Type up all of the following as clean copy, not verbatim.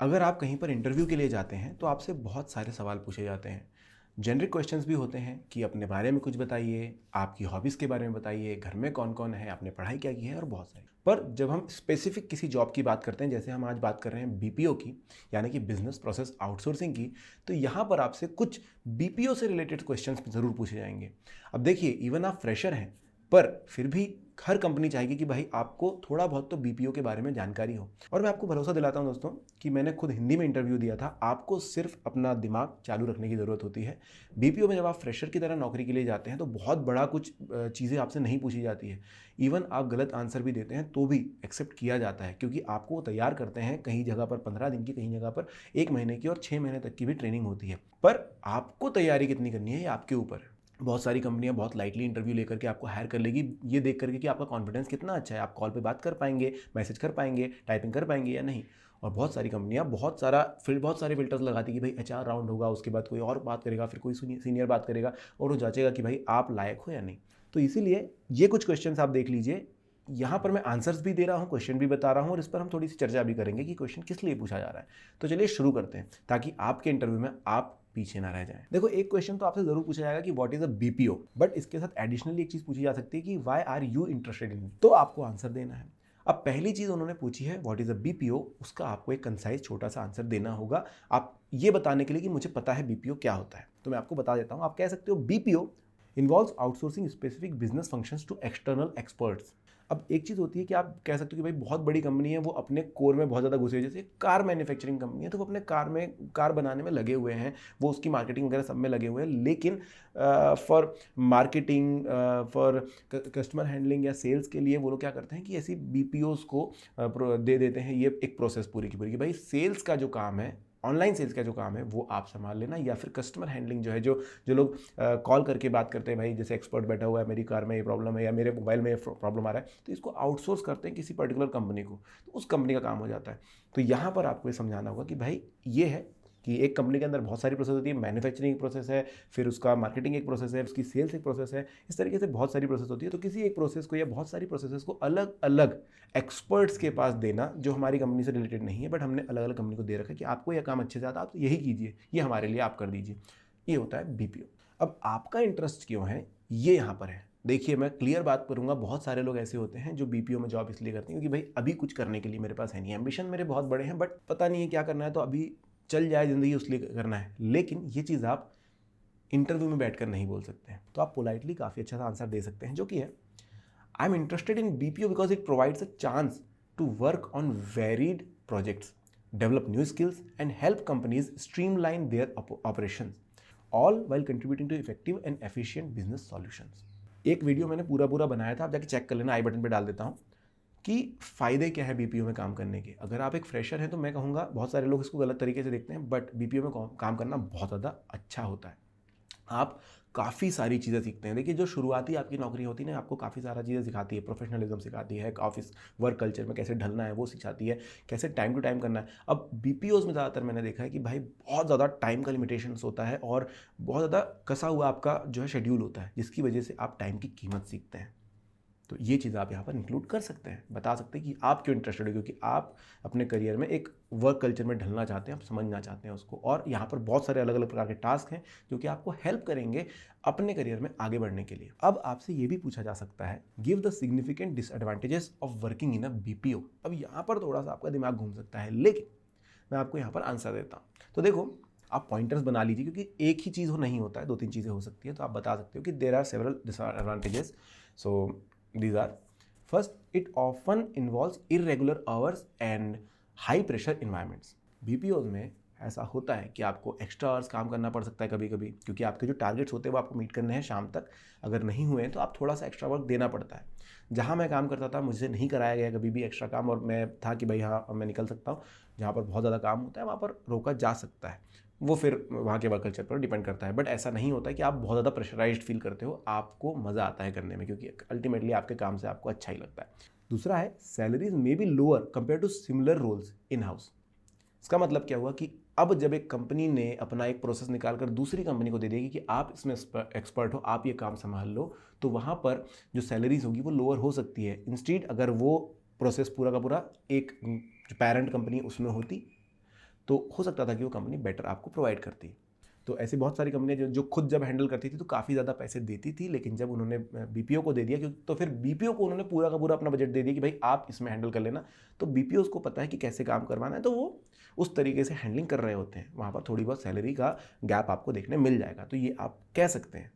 अगर आप कहीं पर इंटरव्यू के लिए जाते हैं तो आपसे बहुत सारे सवाल पूछे जाते हैं। जेनरिक क्वेश्चंस भी होते हैं कि अपने बारे में कुछ बताइए, आपकी हॉबीज़ के बारे में बताइए, घर में कौन कौन है, आपने पढ़ाई क्या की है और बहुत सारी। पर जब हम स्पेसिफिक किसी जॉब की बात करते हैं, जैसे हम आज बात कर रहे हैं बीपीओ की, यानी कि बिजनेस प्रोसेस आउटसोर्सिंग की, तो यहाँ पर आपसे कुछ बीपीओ से रिलेटेड क्वेश्चंस ज़रूर पूछे जाएंगे। अब देखिए, इवन आप फ्रेशर हैं, पर फिर भी हर कंपनी चाहेगी कि भाई आपको थोड़ा बहुत तो बीपीओ के बारे में जानकारी हो। और मैं आपको भरोसा दिलाता हूं दोस्तों कि मैंने खुद हिंदी में इंटरव्यू दिया था। आपको सिर्फ अपना दिमाग चालू रखने की ज़रूरत होती है। बीपीओ में जब आप फ्रेशर की तरह नौकरी के लिए जाते हैं तो बहुत बड़ा कुछ चीज़ें आपसे नहीं पूछी जाती है। इवन आप गलत आंसर भी देते हैं तो भी एक्सेप्ट किया जाता है, क्योंकि आपको वो तैयार करते हैं। कहीं जगह पर 15 दिन की, कहीं जगह पर 1 महीने की और 6 महीने तक की भी ट्रेनिंग होती है। पर आपको तैयारी कितनी करनी है ये आपके ऊपर है। बहुत सारी कंपनियां बहुत लाइटली इंटरव्यू लेकर के आपको हायर कर लेगी, ये देख करके कि आपका कॉन्फिडेंस कितना अच्छा है, आप कॉल पे बात कर पाएंगे, मैसेज कर पाएंगे, टाइपिंग कर पाएंगे या नहीं। और बहुत सारी कंपनियां बहुत सारे फिल्टर्स लगाती कि भाई एचआर राउंड होगा, उसके बाद कोई और बात करेगा, फिर कोई सीनियर बात करेगा और वो जांचेगा कि भाई आप लायक हो या नहीं। तो इसीलिए ये कुछ क्वेश्चंस आप देख लीजिए। यहाँ पर मैं आंसर्स भी दे रहा हूँ, क्वेश्चन भी बता रहा हूँ और इस पर हम थोड़ी सी चर्चा भी करेंगे कि क्वेश्चन किस लिए पूछा जा रहा है। तो चलिए शुरू करते हैं, ताकि आपके इंटरव्यू में आप पीछे ना रह जाएं। देखो, एक क्वेश्चन तो आपसे जरूर पूछा जाएगा कि what is a BPO, but इसके साथ एडिशनली एक चीज पूछी जा सकती है कि why are you interested in, तो आपको आंसर देना है। अब पहली चीज उन्होंने पूछी है व्हाट इज अ बीपीओ, उसका आपको एक कंसाइज छोटा सा आंसर देना होगा, आप ये बताने के लिए कि मुझे पता है बीपीओ क्या होता है। तो मैं आपको बता देता हूं। आप कह सकते हो BPO involves outsourcing specific business functions to external experts. अब एक चीज़ होती है कि आप कह सकते हो कि भाई बहुत बड़ी कंपनी है, वो अपने कोर में बहुत ज़्यादा घुसे, जैसे कार मैन्युफैक्चरिंग कंपनी है तो वो अपने कार बनाने में लगे हुए हैं, वो उसकी मार्केटिंग वगैरह सब में लगे हुए हैं। लेकिन for marketing, for customer handling या सेल्स के लिए वो लोग क्या करते हैं कि ऐसी बीपीओज को दे देते हैं ये एक प्रोसेस पूरी की पूरी, कि भाई सेल्स का जो काम है, ऑनलाइन सेल्स का जो काम है वो आप संभाल लेना, या फिर कस्टमर हैंडलिंग जो है, जो जो लोग कॉल करके बात करते हैं, भाई जैसे एक्सपर्ट बैठा हुआ है, मेरी कार में ये प्रॉब्लम है या मेरे मोबाइल में ये प्रॉब्लम आ रहा है, तो इसको आउटसोर्स करते हैं किसी पर्टिकुलर कंपनी को, तो उस कंपनी का काम हो जाता है। तो यहाँ पर आपको ये समझाना होगा कि भाई ये है कि एक कंपनी के अंदर बहुत सारी प्रोसेस होती है। मैन्युफैक्चरिंग एक प्रोसेस है, फिर उसका मार्केटिंग एक प्रोसेस है, उसकी सेल्स एक प्रोसेस है। इस तरीके से बहुत सारी प्रोसेस होती है। तो किसी एक प्रोसेस को या बहुत सारी प्रोसेसेस को अलग अलग एक्सपर्ट्स के पास देना, जो हमारी कंपनी से रिलेटेड नहीं है, बट हमने अलग अलग कंपनी को दे रखा है कि आपको यह काम अच्छे से आता है, आप यही कीजिए, ये हमारे लिए आप कर दीजिए। ये होता है बीपीओ। अब आपका इंटरेस्ट क्यों है ये यहाँ पर है। देखिए, मैं क्लियर बात करूंगा, बहुत सारे लोग ऐसे होते हैं जो बीपीओ में जॉब इसलिए करते हैं क्योंकि भाई अभी कुछ करने के लिए मेरे पास है नहीं, एम्बिशन मेरे बहुत बड़े हैं, बट पता नहीं है क्या करना है, तो अभी चल जाए ज़िंदगी उसलिए करना है। लेकिन ये चीज़ आप इंटरव्यू में बैठकर नहीं बोल सकते हैं। तो आप पोलाइटली काफ़ी अच्छा सा आंसर दे सकते हैं, जो कि है I am interested in BPO because it provides a chance to work on varied projects, develop new skills and help companies streamline their operations, all while contributing to effective and efficient business solutions. एक video मैंने पूरा पूरा बनाया था, आप जाके check कर लेना, आई बटन पे डाल देता हूँ, कि फ़ायदे क्या है बीपीओ में काम करने के। अगर आप एक फ्रेशर हैं तो मैं कहूँगा, बहुत सारे लोग इसको गलत तरीके से देखते हैं, बट बीपीओ में काम करना बहुत ज़्यादा अच्छा होता है। आप काफ़ी सारी चीज़ें सीखते हैं। देखिए, जो शुरुआती आपकी नौकरी होती है ना, आपको काफ़ी सारा चीज़ें सिखाती है, प्रोफेशनलिज्म सिखाती है, ऑफिस वर्क कल्चर में कैसे ढलना है वो सिखाती है, कैसे टाइम टू टाइम करना है। अब बीपीओज में ज़्यादातर मैंने देखा है कि भाई बहुत ज़्यादा टाइम का लिमिटेशंस होता है और बहुत ज़्यादा कसा हुआ आपका जो है शेड्यूल होता है, जिसकी वजह से आप टाइम की कीमत सीखते हैं। तो ये चीज़ आप यहाँ पर इंक्लूड कर सकते हैं, बता सकते हैं कि आप क्यों इंटरेस्टेड हो, क्योंकि आप अपने करियर में एक वर्क कल्चर में ढलना चाहते हैं, आप समझना चाहते हैं उसको। और यहाँ पर बहुत सारे अलग अलग प्रकार के टास्क हैं जो कि आपको हेल्प करेंगे अपने करियर में आगे बढ़ने के लिए। अब आपसे ये भी पूछा जा सकता है, give the significant disadvantages of working in a BPO. अब यहाँ पर थोड़ा सा आपका दिमाग घूम सकता है, लेकिन मैं आपको यहाँ पर आंसर देता हूँ। तो देखो, आप पॉइंटर्स बना लीजिए, क्योंकि एक ही चीज़ हो नहीं होता है, 2-3 चीज़ें हो सकती है। तो आप बता सकते हो कि there are several disadvantages. So these are, first, it often involves irregular hours and high pressure environments। BPOs में ऐसा होता है कि आपको एक्स्ट्रा आवर्स काम करना पड़ सकता है कभी कभी, क्योंकि आपके जो टारगेट्स होते हैं वो आपको मीट करने हैं शाम तक। अगर नहीं हुए तो आप थोड़ा सा एक्स्ट्रा वर्क देना पड़ता है। जहाँ मैं काम करता था मुझसे नहीं कराया गया कभी भी एक्स्ट्रा काम, और मैं था कि भाई हाँ मैं निकल सकता हूँ। जहाँ पर बहुत ज़्यादा काम होता है वहाँ पर रोका जा सकता है, वो फिर वहाँ के वर्क कल्चर पर डिपेंड करता है। बट ऐसा नहीं होता है कि आप बहुत ज़्यादा प्रेशराइज्ड फील करते हो, आपको मज़ा आता है करने में, क्योंकि अल्टीमेटली आपके काम से आपको अच्छा ही लगता है। दूसरा है, salaries may be lower compare to similar roles in house. इसका मतलब क्या हुआ कि अब जब एक कंपनी ने अपना एक प्रोसेस निकालकर दूसरी कंपनी को दे देगी कि आप इसमें एक्सपर्ट हो, आप ये काम संभाल लो, तो वहाँ पर जो सैलरीज होगी वो लोअर हो सकती है। इंस्टीड अगर वो प्रोसेस पूरा का पूरा एक जो पेरेंट कंपनी उसमें होती, तो हो सकता था कि वो कंपनी बेटर आपको प्रोवाइड करती। तो ऐसी बहुत सारी कंपनियां जो खुद जब हैंडल करती थी तो काफ़ी ज़्यादा पैसे देती थी, लेकिन जब उन्होंने बीपीओ को दे दिया, क्योंकि तो फिर बीपीओ को उन्होंने पूरा का पूरा अपना बजट दे दिया कि भाई आप इसमें हैंडल कर लेना। तो बीपीओ को पता है कि कैसे काम करवाना है, तो वो उस तरीके से हैंडलिंग कर रहे होते हैं। वहाँ पर थोड़ी बहुत सैलरी का गैप आपको देखने मिल जाएगा, तो ये आप कह सकते हैं।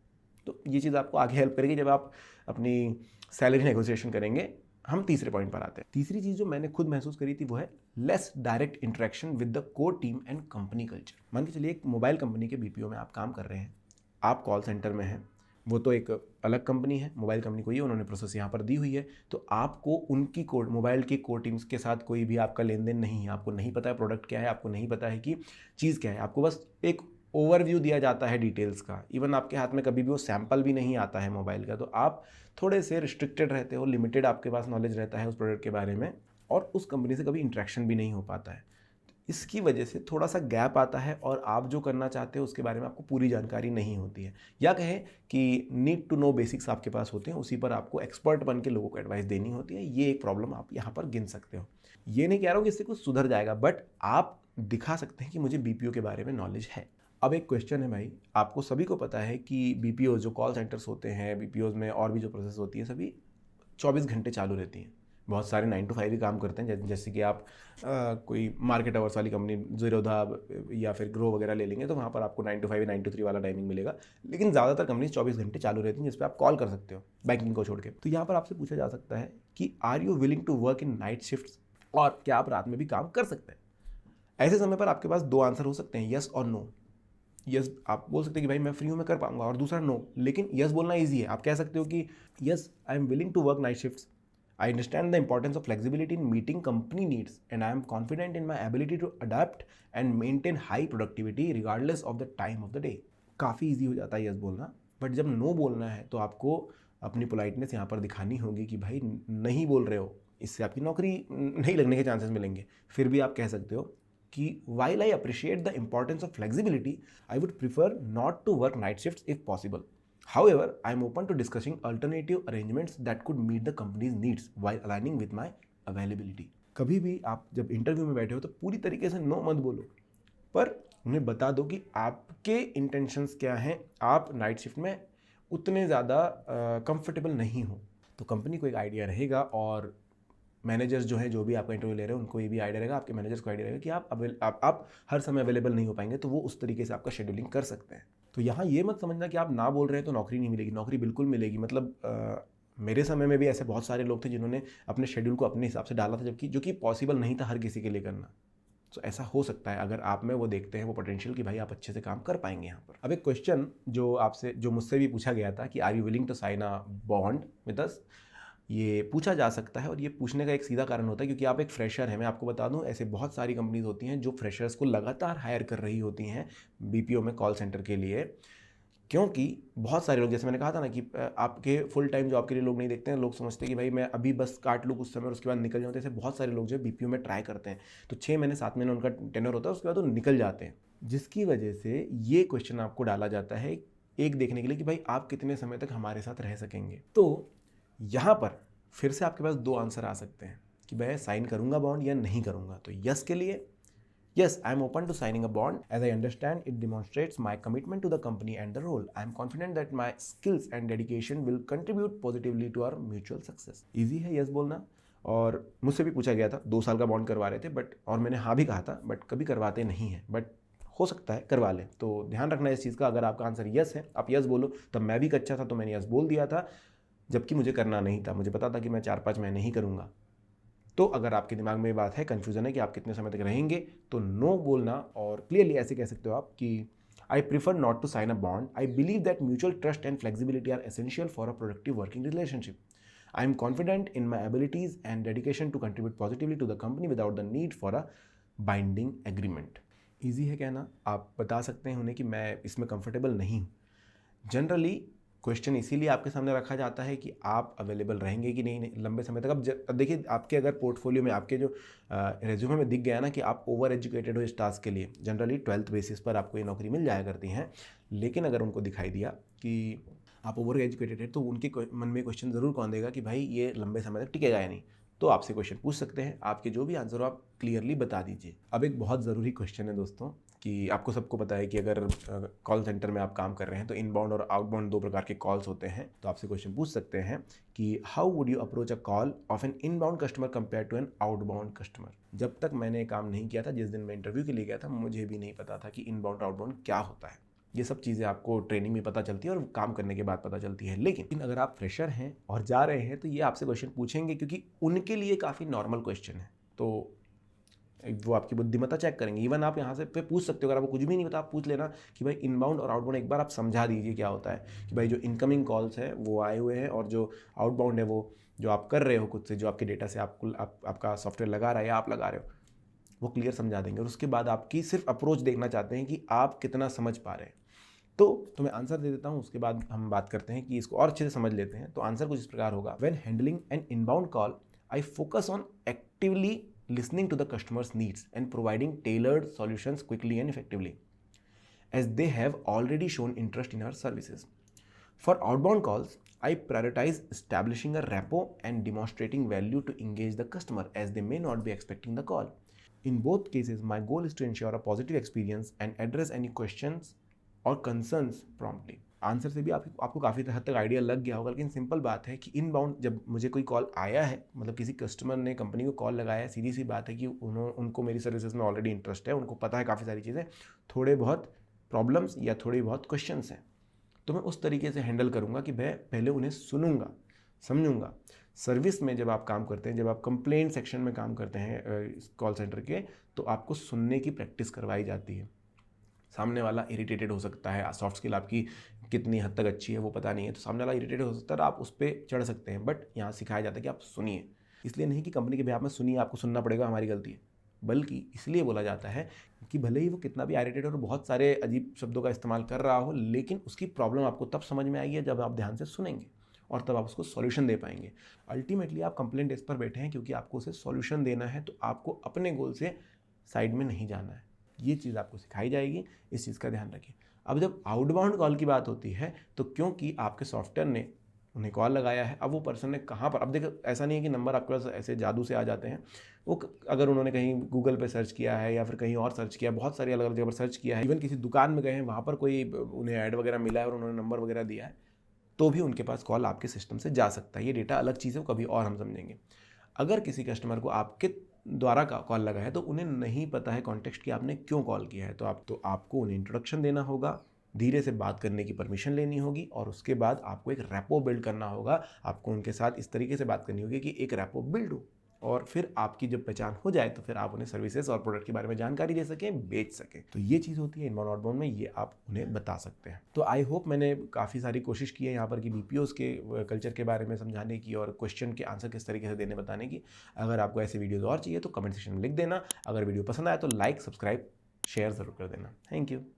तो ये चीज़ आपको आगे हेल्प करेगी जब आप अपनी सैलरी नेगोशिएशन करेंगे। हम तीसरे पॉइंट पर आते हैं। तीसरी चीज़ जो मैंने खुद महसूस करी थी वो है less direct interaction with the core team and company culture. मान के चलिए एक मोबाइल कंपनी के बीपीओ में आप काम कर रहे हैं, आप कॉल सेंटर में हैं, वो तो एक अलग कंपनी है, मोबाइल कंपनी कोई है, उन्होंने प्रोसेस यहाँ पर दी हुई है, तो आपको उनकी कोर मोबाइल की कोर टीम्स के साथ कोई भी आपका लेन देन नहीं है। आपको नहीं पता है प्रोडक्ट क्या है, आपको नहीं पता है कि चीज़ क्या है, आपको बस एक ओवरव्यू दिया जाता है डिटेल्स का। इवन आपके हाथ में कभी भी वो सैंपल भी नहीं आता है मोबाइल का, तो आप थोड़े से रिस्ट्रिक्टेड रहते हो, लिमिटेड आपके पास नॉलेज रहता है उस प्रोडक्ट के बारे में, और उस कंपनी से कभी इंटरेक्शन भी नहीं हो पाता है। इसकी वजह से थोड़ा सा गैप आता है और आप जो करना चाहते हो उसके बारे में आपको पूरी जानकारी नहीं होती है, या कहें कि नीड टू नो बेसिक्स आपके पास होते हैं, उसी पर आपको एक्सपर्ट बन के लोगों को एडवाइस देनी होती है। ये एक प्रॉब्लम आप यहाँ पर गिन सकते हो। ये नहीं कह रहा हूँ कि इससे कुछ सुधर जाएगा, बट आप दिखा सकते हैं कि मुझे बीपीओ के बारे में नॉलेज है। अब एक क्वेश्चन है भाई, आपको सभी को पता है कि बीपीओ जो कॉल सेंटर्स होते हैं, बीपीओ में और भी जो प्रोसेस होती है सभी 24 घंटे चालू रहती हैं। बहुत सारे 9 to 5 ही काम करते हैं, जैसे कि आप कोई मार्केट आवर्स वाली कंपनी ज़ीरोधा या फिर ग्रो वगैरह ले लेंगे तो वहाँ पर आपको 9 to 5 9 to 3 वाला टाइमिंग मिलेगा। लेकिन ज़्यादातर कंपनी 24 घंटे चालू रहती हैं, जिस पर आप कॉल कर सकते हो बैंकिंग को छोड़ के। तो यहाँ पर आपसे पूछा जा सकता है कि are you willing to work in night shifts, और क्या आप रात में भी काम कर सकते हैं? ऐसे समय पर आपके पास दो आंसर हो सकते हैं, यस और नो। यस आप बोल सकते हैं कि भाई मैं फ्री हूँ, मैं कर पाऊंगा, और दूसरा नो। लेकिन यस बोलना ईजी है, आप कह सकते हो कि yes I am willing to work night shifts, I understand the importance of flexibility in meeting company needs, and I am confident in my ability to adapt and maintain high productivity regardless of the time of the day. काफ़ी easy हो जाता है yes बोलना, but जब no बोलना है तो आपको अपनी पोलाइटनेस यहाँ पर दिखानी होगी कि भाई नहीं बोल रहे हो, इससे आपकी नौकरी नहीं लगने के चांसेस मिलेंगे। फिर भी आप कह सकते हो कि while I appreciate the importance of flexibility, I would prefer not to work night shifts if possible. However, I am open to discussing alternative arrangements that could meet the company's needs while aligning with my availability. कभी भी आप जब interview में बैठे हो तो पूरी तरीके से नो मत बोलो, पर उन्हें बता दो कि आपके इंटेंशंस क्या हैं, आप नाइट शिफ्ट में उतने ज़्यादा कंफर्टेबल नहीं हो। तो कंपनी को एक आइडिया रहेगा, और मैनेजर्स जो हैं, जो भी आपका इंटरव्यू ले रहे हैं, उनको ये भी आइडिया रहेगा, आपके मैनेजर्स को आइडिया रहेगा कि आप हर समय अवेलेबल नहीं हो पाएंगे, तो वो उस तरीके से आपका शेड्यूलिंग कर सकते हैं। तो यहाँ ये मत समझना कि आप ना बोल रहे हैं तो नौकरी नहीं मिलेगी, नौकरी बिल्कुल मिलेगी। मतलब मेरे समय में भी ऐसे बहुत सारे लोग थे जिन्होंने अपने शेड्यूल को अपने हिसाब से डाला था, जबकि जो कि पॉसिबल नहीं था हर किसी के लिए करना। तो ऐसा हो सकता है अगर आप में वो देखते हैं वो पोटेंशियल कि भाई आप अच्छे से काम कर पाएंगे यहाँ पर। अब एक क्वेश्चन जो मुझसे भी पूछा गया था कि are you willing to sign a bond with us, ये पूछा जा सकता है, और ये पूछने का एक सीधा कारण होता है क्योंकि आप एक फ्रेशर हैं। मैं आपको बता दूं, ऐसे बहुत सारी कंपनीज होती हैं जो फ्रेशर्स को लगातार हायर कर रही होती हैं बीपीओ में कॉल सेंटर के लिए, क्योंकि बहुत सारे लोग, जैसे मैंने कहा था ना कि आपके फुल टाइम जॉब के लिए लोग नहीं देखते हैं, लोग समझते हैं कि भाई मैं अभी बस काट लूँ कुछ समय और उसके बाद निकल जाऊँ। तो ऐसे बहुत सारे लोग जो बीपीओ में ट्राई करते हैं, तो 6 महीने 7 महीने उनका टेन्योर होता है, उसके बाद वो निकल जाते हैं, जिसकी वजह से ये क्वेश्चन आपको डाला जाता है एक देखने के लिए कि भाई आप कितने समय तक हमारे साथ रह सकेंगे। तो यहाँ पर फिर से आपके पास दो आंसर आ सकते हैं कि मैं साइन करूंगा बॉन्ड या नहीं करूंगा। तो यस के लिए, yes I am open to signing a bond as I understand it demonstrates my commitment to the company and the role. I am confident that my skills and dedication will contribute positively to our mutual success. Easy है yes बोलना, और मुझसे भी पूछा गया था, 2 साल का बॉन्ड करवा रहे थे बट, और मैंने हाँ भी कहा था, बट कभी करवाते नहीं हैं, बट हो सकता है करवा लें। तो ध्यान रखना इस चीज़ का, अगर आपका आंसर यस है, आप यस बोलो। तब मैं भी कच्चा था तो मैंने यस बोल दिया था, जबकि मुझे करना नहीं था, मुझे पता था कि मैं 4-5 महीने ही करूँगा। तो अगर आपके दिमाग में ये बात है, कन्फ्यूज़न है कि आप कितने समय तक रहेंगे, तो नो बोलना, और क्लियरली ऐसे कह सकते हो आप कि I prefer not to sign a bond. I believe that mutual trust and flexibility are essential for a productive working relationship. I am confident in my abilities and dedication to contribute positively to the company without the need for a binding agreement. Easy है कहना, आप बता सकते हैं उन्हें कि मैं इसमें कंफर्टेबल नहीं हूँ। जनरली क्वेश्चन इसीलिए आपके सामने रखा जाता है कि आप अवेलेबल रहेंगे कि नहीं लंबे समय तक। अब देखिए, आपके अगर पोर्टफोलियो में, आपके जो रेज्यूमे में दिख गया ना कि आप ओवर एजुकेटेड हो इस टास्क के लिए, जनरली 12th बेसिस पर आपको ये नौकरी मिल जाया करती हैं। लेकिन अगर उनको दिखाई दिया कि आप ओवर एजुकेटेड है, तो उनके मन में क्वेश्चन ज़रूर कौन देगा कि भाई ये लंबे समय तक टिकेगा या नहीं। तो आपसे क्वेश्चन पूछ सकते हैं, आपके जो भी आंसर हो आप क्लियरली बता दीजिए। अब एक बहुत ज़रूरी क्वेश्चन है दोस्तों कि आपको सबको पता है कि अगर कॉल सेंटर में आप काम कर रहे हैं तो इनबाउंड और आउटबाउंड 2 प्रकार के कॉल्स होते हैं। तो आपसे क्वेश्चन पूछ सकते हैं कि how would you approach a call of an inbound customer compare to an outbound customer. जब तक मैंने काम नहीं किया था, जिस दिन मैं इंटरव्यू के लिए गया था, मुझे भी नहीं पता था कि इनबाउंड आउटबाउंड क्या होता है। ये सब चीज़ें आपको ट्रेनिंग में पता चलती है और काम करने के बाद पता चलती है। लेकिन अगर आप फ्रेशर हैं और जा रहे हैं तो ये आपसे क्वेश्चन पूछेंगे क्योंकि उनके लिए काफ़ी नॉर्मल क्वेश्चन है। तो वो आपकी बुद्धिमत्ता चेक करेंगे। इवन आप यहाँ से पे पूछ सकते हो, अगर आपको कुछ भी नहीं पता आप पूछ लेना कि भाई इनबाउंड और आउटबाउंड एक बार आप समझा दीजिए क्या होता है, कि भाई जो इनकमिंग कॉल्स है वो आए हुए हैं और जो आउटबाउंड है वो जो आप कर रहे हो खुद से, जो आपके डेटा से आपका सॉफ्टवेयर लगा रहा है या आप लगा रहे हो, वो क्लियर समझा देंगे। और उसके बाद आपकी सिर्फ अप्रोच देखना चाहते हैं कि आप कितना समझ पा रहे हैं। तो मैं आंसर दे देता हूँ, उसके बाद हम बात करते हैं कि इसको और अच्छे से समझ लेते हैं। तो आंसर कुछ इस प्रकार होगा, when handling an inbound call I focus on actively listening to the customer's needs and providing tailored solutions quickly and effectively, as they have already shown interest in our services. For outbound calls, I prioritize establishing a rapport and demonstrating value to engage the customer, as they may not be expecting the call. In both cases, my goal is to ensure a positive experience and address any questions or concerns promptly. Answer से भी आपको काफ़ी हद तक idea लग गया होगा, लेकिन सिंपल बात है कि इनबाउंड जब मुझे कोई कॉल आया है, मतलब किसी कस्टमर ने कंपनी को कॉल लगाया है, सीधी सी बात है कि उनको मेरी सर्विसेज में ऑलरेडी इंटरेस्ट है, उनको पता है काफ़ी सारी चीज़ें, थोड़े बहुत प्रॉब्लम्स या थोड़ी बहुत क्वेश्चंस हैं। तो मैं उस तरीके से हैंडल करूँगा कि मैं पहले उन्हें सुनूंगा, समझूंगा। सर्विस में जब आप काम करते हैं, जब आप कंप्लेंट सेक्शन में काम करते हैं कॉल सेंटर के, तो आपको सुनने की प्रैक्टिस करवाई जाती है। सामने वाला इरिटेटेड हो सकता है, सॉफ्ट स्किल आपकी कितनी हद तक अच्छी है वो पता नहीं है, तो सामने वाला इरिटेटेड हो सकता है, आप उस पर चढ़ सकते हैं। बट यहाँ सिखाया जाता है कि आप सुनिए। इसलिए नहीं कि कंपनी के बिहाफ में सुनिए, आपको सुनना पड़ेगा, हमारी गलती है, बल्कि इसलिए बोला जाता है कि भले ही वो कितना भी इरिटेटेड और बहुत सारे अजीब शब्दों का इस्तेमाल कर रहा हो, लेकिन उसकी प्रॉब्लम आपको तब समझ में आएगी जब आप ध्यान से सुनेंगे और तब आप उसको सॉल्यूशन दे पाएंगे। अल्टीमेटली आप कंप्लेंट डेस्क पर बैठे हैं क्योंकि आपको उसे सॉल्यूशन देना है, तो आपको अपने गोल से साइड में नहीं जाना है। ये चीज़ आपको सिखाई जाएगी, इस चीज़ का ध्यान रखिए। अब जब आउटबाउंड कॉल की बात होती है, तो क्योंकि आपके सॉफ्टवेयर ने उन्हें कॉल लगाया है, अब वो पर्सन ने कहाँ पर, अब देखो ऐसा नहीं है कि नंबर आपके पास ऐसे जादू से आ जाते हैं। वो अगर उन्होंने कहीं गूगल पे सर्च किया है या फिर कहीं और सर्च किया, बहुत सारी अलग अलग जगह पर सर्च किया है, इवन किसी दुकान में गए हैं, वहाँ पर कोई उन्हें ऐड वगैरह मिला है और उन्होंने नंबर वगैरह दिया है, तो भी उनके पास कॉल आपके सिस्टम से जा सकता है। ये डेटा अलग चीज़ है, कभी और हम समझेंगे। अगर किसी कस्टमर को आपके द्वारा कॉल लगा है तो उन्हें नहीं पता है कॉन्टेक्स्ट कि आपने क्यों कॉल किया है, तो आपको उन्हें इंट्रोडक्शन देना होगा, धीरे से बात करने की परमिशन लेनी होगी और उसके बाद आपको एक रैपो बिल्ड करना होगा। आपको उनके साथ इस तरीके से बात करनी होगी कि एक रैपो बिल्ड हो, और फिर आपकी जब पहचान हो जाए तो फिर आप उन्हें सर्विसेज और प्रोडक्ट के बारे में जानकारी दे सकें, बेच सकें। तो ये चीज़ होती है इनबाउंड आउटबाउंड में, ये आप उन्हें बता सकते हैं। तो आई होप मैंने काफ़ी सारी कोशिश की है यहाँ पर कि बीपीओज़ के कल्चर के बारे में समझाने की और क्वेश्चन के आंसर किस तरीके से देने बताने की। अगर आपको ऐसे वीडियोज़ और चाहिए तो कमेंट सेक्शन में लिख देना। अगर वीडियो पसंद आया तो लाइक, सब्सक्राइब, शेयर ज़रूर कर देना। Thank you.